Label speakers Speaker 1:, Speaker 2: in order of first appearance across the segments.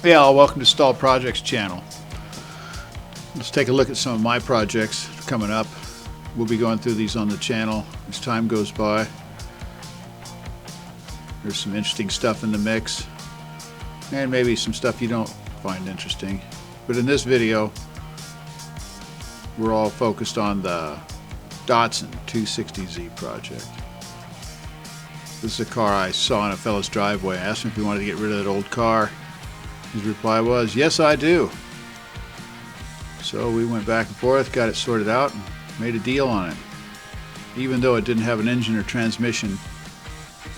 Speaker 1: Hey all, welcome to Stalled Projects channel. Let's take a look at some of my projects coming up. We'll be going through these on the channel as time goes by. There's some interesting stuff in the mix, and maybe some stuff you don't find interesting. But in this video, we're all focused on the Datsun 260Z project. This is a car I saw in a fellow's driveway. I asked him if he wanted to get rid of that old car. His reply was, "Yes, I do." So we went back and forth, got it sorted out, and made a deal on it. Even though it didn't have an engine or transmission,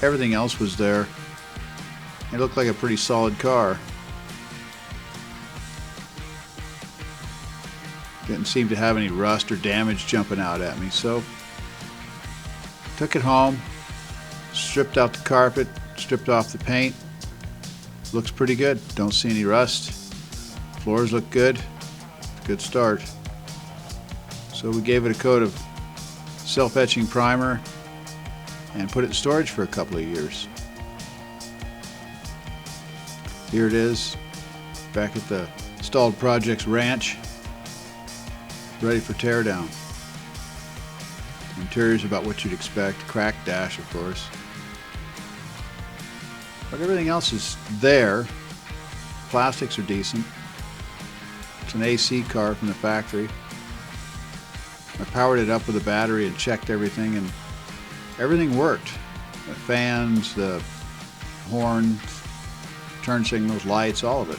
Speaker 1: everything else was there. It looked like a pretty solid car. Didn't seem to have any rust or damage jumping out at me, so took it home, stripped out the carpet, stripped off the paint. Looks pretty good. Don't see any rust. Floors look good. Good start. So we gave it a coat of self-etching primer and put it in storage for a couple of years. Here it is, back at the Stalled Projects ranch, ready for teardown. The interior's about what you'd expect. Cracked dash, of course. But everything else is there. Plastics are decent. It's an AC car from the factory. I powered it up with a battery and checked everything, and everything worked. The fans, the horn, turn signals, lights, all of it.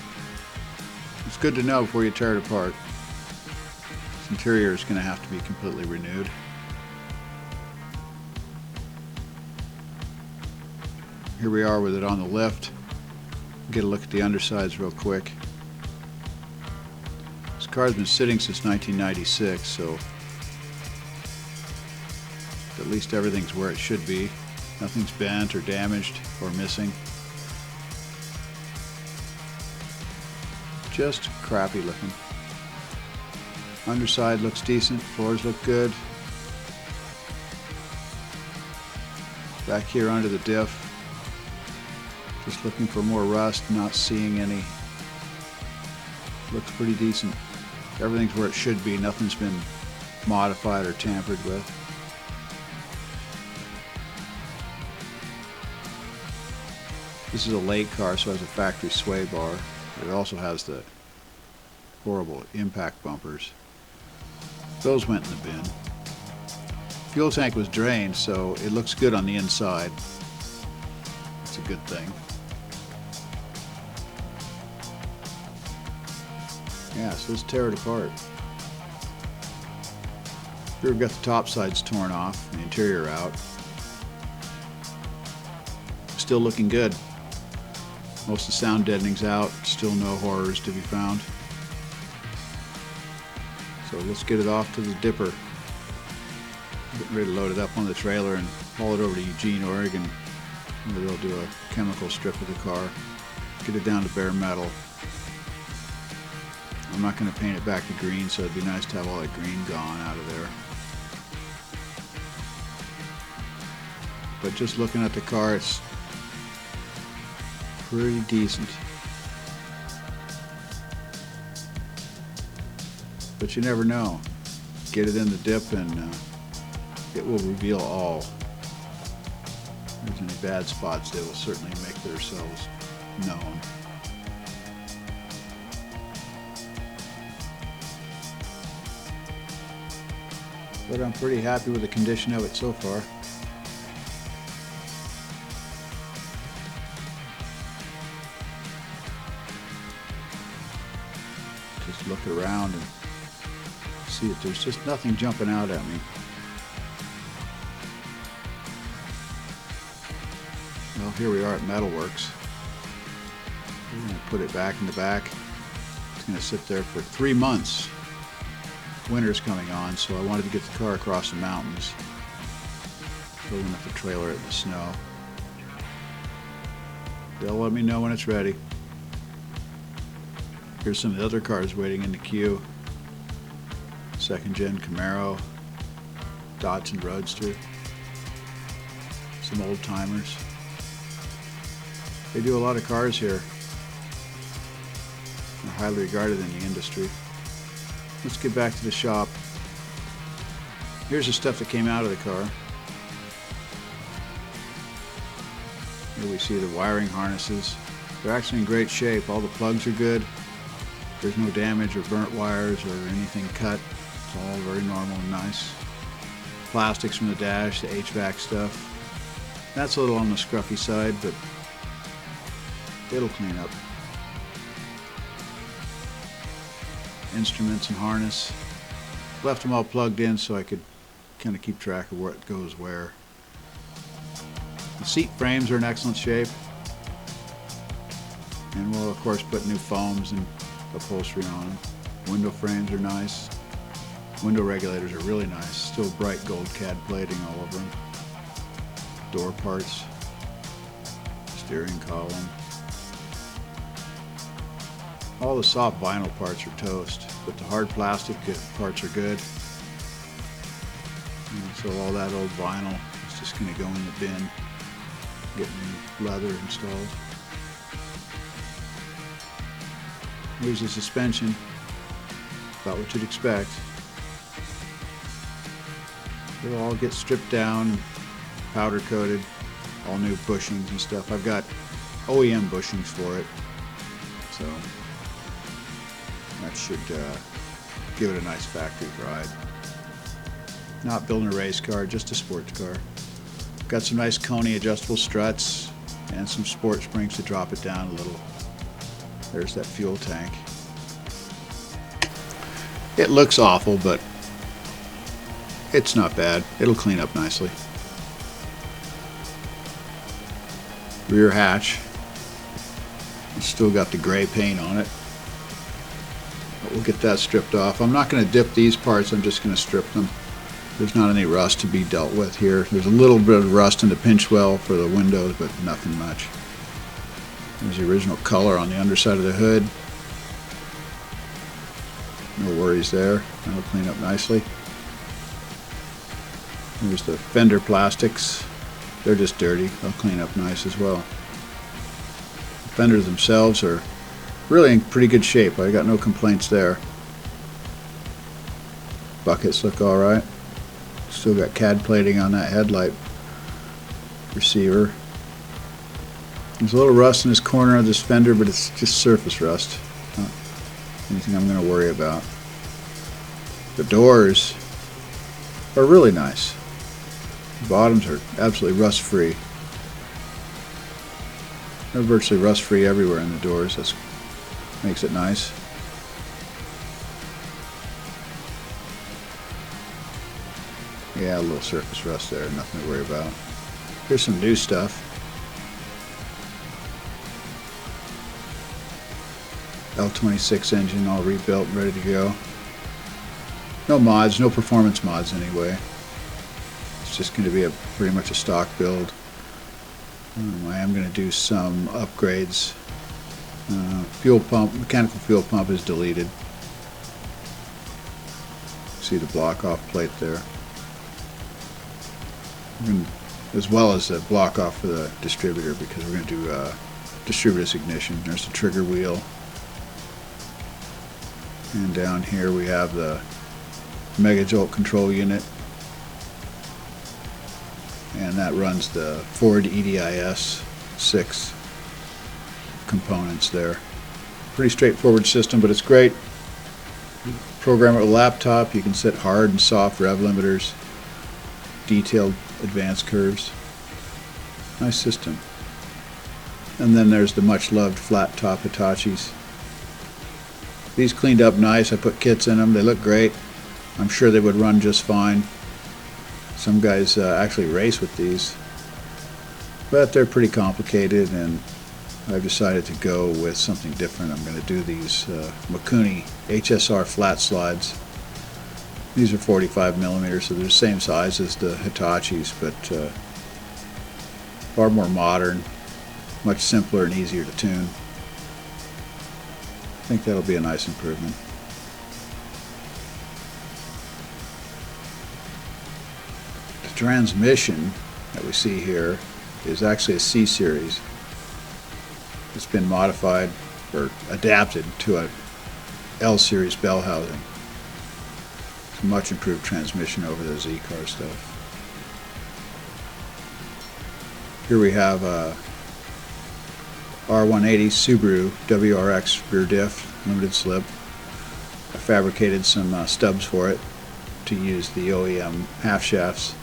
Speaker 1: It's good to know before you tear it apart. This interior is going to have to be completely renewed. Here we are with it on the lift. Get a look at the undersides real quick. This car's been sitting since 1996, so at least everything's where it should be. Nothing's bent or damaged or missing. Just crappy looking. Underside looks decent, floors look good. Back here under the diff, just looking for more rust, not seeing any. Looks pretty decent. Everything's where it should be. Nothing's been modified or tampered with. This is a late car, so it has a factory sway bar. It also has the horrible impact bumpers. Those went in the bin. Fuel tank was drained, so it looks good on the inside. It's a good thing. Yeah, so let's tear it apart. Here we've got the top sides torn off, the interior out. Still looking good. Most of the sound deadening's out, still no horrors to be found. So let's get it off to the dipper. Getting ready to load it up on the trailer and haul it over to Eugene, Oregon, where they'll do a chemical strip of the car. Get it down to bare metal. I'm not going to paint it back to green, so it'd be nice to have all that green gone out of there. But just looking at the car, it's pretty decent. But you never know. Get it in the dip and it will reveal all. If there's any bad spots, they will certainly make themselves known. But I'm pretty happy with the condition of it so far. Just look around and see that there's just nothing jumping out at me. Well, here we are at Metalworks. We're going to put it back in the back. It's going to sit there for 3 months. Winter's coming on, so I wanted to get the car across the mountains. Loading up the trailer in the snow. They'll let me know when it's ready. Here's some of the other cars waiting in the queue. Second gen Camaro, Datsun Roadster, some old timers. They do a lot of cars here. They're highly regarded in the industry. Let's get back to the shop. Here's the stuff that came out of the car. Here we see the wiring harnesses. They're actually in great shape. All the plugs are good. There's no damage or burnt wires or anything cut. It's all very normal and nice. Plastics from the dash, the HVAC stuff. That's a little on the scruffy side, but it'll clean up. Instruments and harness. Left them all plugged in so I could kind of keep track of what goes where. The seat frames are in excellent shape. And we'll of course put new foams and upholstery on them. Window frames are nice. Window regulators are really nice. Still bright gold CAD plating all over them. Door parts. Steering column. All the soft vinyl parts are toast, but the hard plastic parts are good. And so all that old vinyl is just going to go in the bin, getting leather installed. Here's the suspension, about what you'd expect. It'll all get stripped down, powder coated, all new bushings and stuff. I've got OEM bushings for it, so that should give it a nice factory ride. Not building a race car, just a sports car. Got some nice Coney adjustable struts and some sport springs to drop it down a little. There's that fuel tank. It looks awful, but it's not bad. It'll clean up nicely. Rear hatch. It's still got the gray paint on it. But we'll get that stripped off. I'm not going to dip these parts, I'm just going to strip them. There's not any rust to be dealt with here. There's a little bit of rust in the pinch well for the windows, but nothing much. There's the original color on the underside of the hood. No worries there. That'll clean up nicely. Here's the fender plastics. They're just dirty. They'll clean up nice as well. The fenders themselves are really in pretty good shape. I got no complaints there. Buckets look alright. Still got CAD plating on that headlight receiver. There's a little rust in this corner of this fender, but it's just surface rust. Not anything I'm going to worry about. The doors are really nice. The bottoms are absolutely rust-free. They're virtually rust-free everywhere in the doors. That makes it nice. Yeah, a little surface rust there, nothing to worry about. Here's some new stuff. L26 engine all rebuilt and ready to go. No mods, no performance mods anyway. It's just going to be pretty much a stock build. I am going to do some upgrades. Fuel pump, mechanical fuel pump is deleted. See the block off plate there. As well as the block off for the distributor, because we're going to do distributorless ignition. There's the trigger wheel. And down here we have the megajolt control unit. And that runs the Ford EDIS 6 components there. Pretty straightforward system, but it's great. Program it with a laptop. You can set hard and soft rev limiters, detailed advanced curves. Nice system. And then there's the much loved flat top Hitachis. These cleaned up nice. I put kits in them. They look great. I'm sure they would run just fine. Some guys actually race with these, but they're pretty complicated, and I've decided to go with something different. I'm going to do these Mikuni HSR flat slides. These are 45 millimeters, so they're the same size as the Hitachis, but far more modern, much simpler and easier to tune. I think that'll be a nice improvement. The transmission that we see here is actually a C-Series. It's been modified or adapted to a L series bell housing. It's a much improved transmission over the Z-Car stuff. Here we have a R180 Subaru WRX rear diff, limited slip. I fabricated some stubs for it to use the OEM half shafts.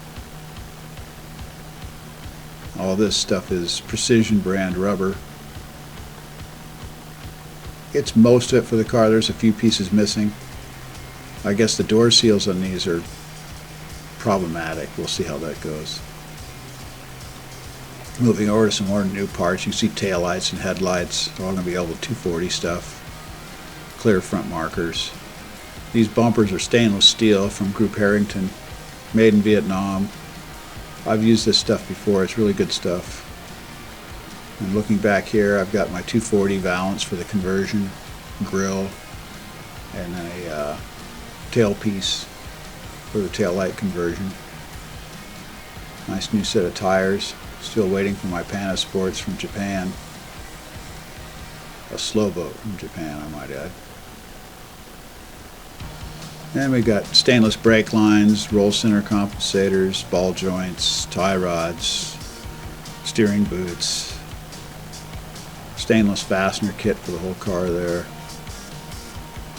Speaker 1: All this stuff is Precision brand rubber. It's most of it for the car. There's a few pieces missing. I guess the door seals on these are problematic. We'll see how that goes. Moving over to some more new parts, you see taillights and headlights. They're all going to be L240 stuff. Clear front markers. These bumpers are stainless steel from Group Harrington, made in Vietnam. I've used this stuff before. It's really good stuff. And looking back here, I've got my 240 valance for the conversion, grill, and a tailpiece for the taillight conversion. Nice new set of tires. Still waiting for my Panasports from Japan. A slow boat from Japan, I might add. And we got stainless brake lines, roll center compensators, ball joints, tie rods, steering boots, stainless fastener kit for the whole car there,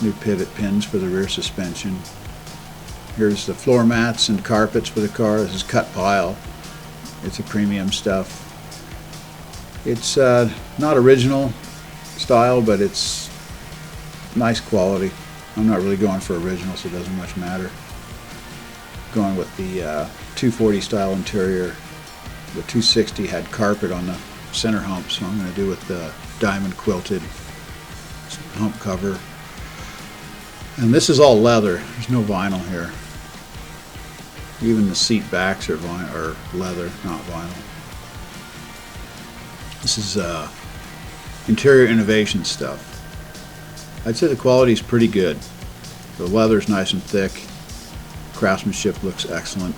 Speaker 1: new pivot pins for the rear suspension. Here's the floor mats and carpets for the car. This is cut pile. It's a premium stuff. It's not original style, but it's nice quality. I'm not really going for original, so it doesn't much matter. Going with the 240 style interior. The 260 had carpet on the center hump, so I'm going to do with the diamond quilted hump cover. And this is all leather. There's no vinyl here. Even the seat backs are vinyl, or leather, not vinyl. This is interior innovation stuff. I'd say the quality is pretty good. The leather's nice and thick. Craftsmanship looks excellent.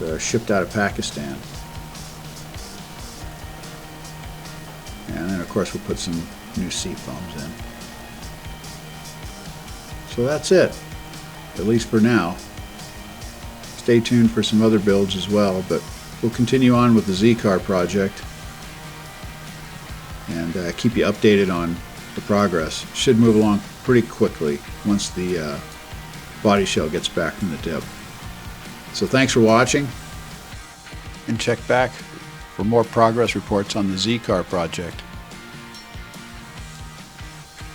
Speaker 1: It, shipped out of Pakistan. And then of course we'll put some new seat foams in. So that's it, at least for now. Stay tuned for some other builds as well, but we'll continue on with the Z-Car project and keep you updated on the progress. Should move along pretty quickly once the body shell gets back from the dip. So thanks for watching, and check back for more progress reports on the Z-Car project.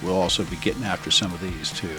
Speaker 1: We'll also be getting after some of these too.